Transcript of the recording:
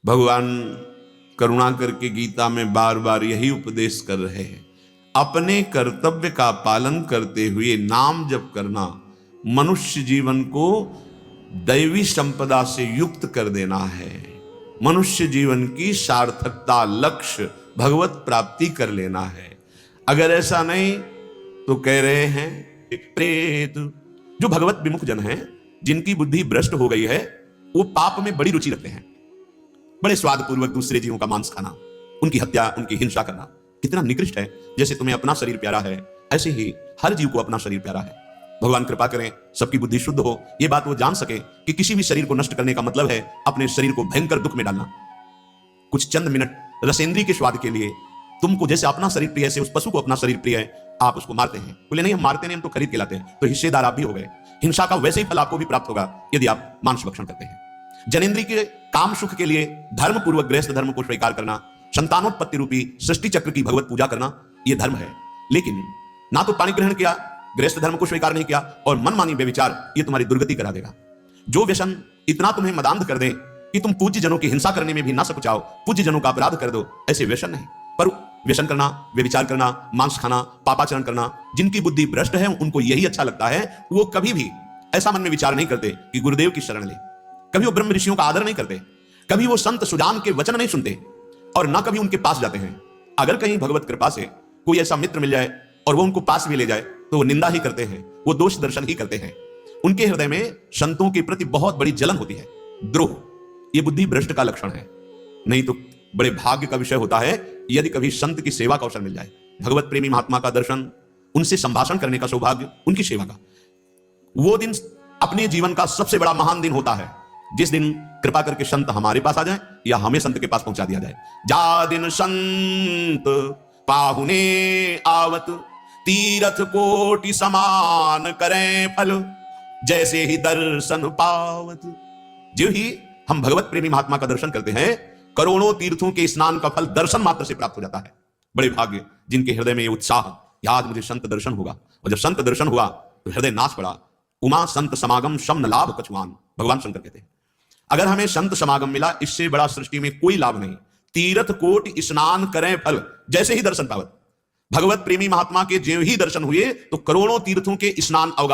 भगवान करुणा करके गीता में बार बार यही उपदेश कर रहे हैं, अपने कर्तव्य का पालन करते हुए नाम जप करना मनुष्य जीवन को दैवी संपदा से युक्त कर देना है। मनुष्य जीवन की सार्थकता, लक्ष्य भगवत प्राप्ति कर लेना है। अगर ऐसा नहीं तो कह रहे हैं प्रेत, जो भगवत विमुख जन हैं, जिनकी बुद्धि भ्रष्ट हो गई है, वो पाप में बड़ी रुचि रखते हैं। बड़े स्वाद पूर्वक दूसरे जीवों का मांस खाना, उनकी हत्या, उनकी हिंसा करना कितना निकृष्ट है। जैसे तुम्हें अपना शरीर प्यारा है, ऐसे ही हर जीव को अपना शरीर प्यारा है। भगवान कृपा करें सबकी बुद्धि शुद्ध हो, ये बात वो जान सके कि किसी भी शरीर को नष्ट करने का मतलब है अपने शरीर को भयंकर दुख में डालना। कुछ चंद मिनट रसेंद्री के स्वाद के लिए तुमको जैसे अपना शरीर प्रिय है, से उस पशु को अपना शरीर प्रिय है, आप उसको मारते हैं। बोले नहीं, हम मारते नहीं, हम तो खरीद के लाते हैं। तो हिस्सेदार आप भी हो गए। हिंसा का वैसे ही फल आपको भी प्राप्त होगा यदि आप मांस भक्षण करते हैं। जनेन्द्री के काम सुख के लिए धर्म पूर्वक गृहस्थ धर्म को स्वीकार करना, संतानोत्पत्ति रूपी सृष्टि चक्र की भगवत पूजा करना, यह धर्म है। लेकिन ना तो पानी ग्रहण किया, गृहस्थ धर्म को स्वीकार नहीं किया, और मनमानी व्यभिचार, ये तुम्हारी दुर्गति करा देगा। जो व्यसन इतना तुम्हें मदांध कर दे कि तुम पूज्य जनों की हिंसा करने में भी ना सकुचाओ, पूज्य जनों का अपराध कर दो, ऐसे व्यसन नहीं। पर व्यसन करना, व्यभिचार करना, मांस खाना, पापाचरण करना, जिनकी बुद्धि भ्रष्ट है उनको यही अच्छा लगता है। वो कभी भी ऐसा मन में विचार नहीं करते कि गुरुदेव की शरण ले, कभी वो ब्रह्म ऋषियों का आदर नहीं करते, कभी वो संत सुजान के वचन नहीं सुनते, और ना कभी उनके पास जाते हैं। अगर कहीं भगवत कृपा से कोई ऐसा मित्र मिल जाए और वो उनको पास भी ले जाए तो वो निंदा ही करते हैं, वो दोष दर्शन ही करते हैं। उनके हृदय में संतों के प्रति बहुत बड़ी जलन होती है, द्रोह। ये बुद्धि भ्रष्ट का लक्षण है। नहीं तो बड़े भाग्य का विषय होता है यदि कभी संत की सेवा का अवसर मिल जाए, भगवत प्रेमी महात्मा का दर्शन, उनसे संभाषण करने का सौभाग्य, उनकी सेवा का। वो दिन अपने जीवन का सबसे बड़ा महान दिन होता है, जिस दिन कृपा करके संत हमारे पास आ जाए या हमें संत के पास पहुंचा दिया जाए। जा दिन संत पाहुने आवत, तीरथ कोटि समान करें फल, जैसे ही दर्शन पावत। जो ही हम भगवत प्रेमी महात्मा का दर्शन करते हैं, करोड़ों तीर्थों के स्नान का फल दर्शन मात्र से प्राप्त हो जाता है। बड़े भाग्य जिनके हृदय में उत्साह, याद मुझे संत दर्शन होगा। और जब संत दर्शन हुआ तो हृदय नाच पड़ा। उमा संत समागम शम लाभ कछुआन, भगवान शंकर कहते हैं। अगर हमें संत समागम मिला, इससे बड़ा सृष्टि में कोई लाभ नहीं। तीर्थ कोटि स्नान करें फल, जैसे ही दर्शन पावत। भगवत प्रेमी महात्मा के जो ही दर्शन हुए तो करोड़ों तीर्थों के स्नान अवगा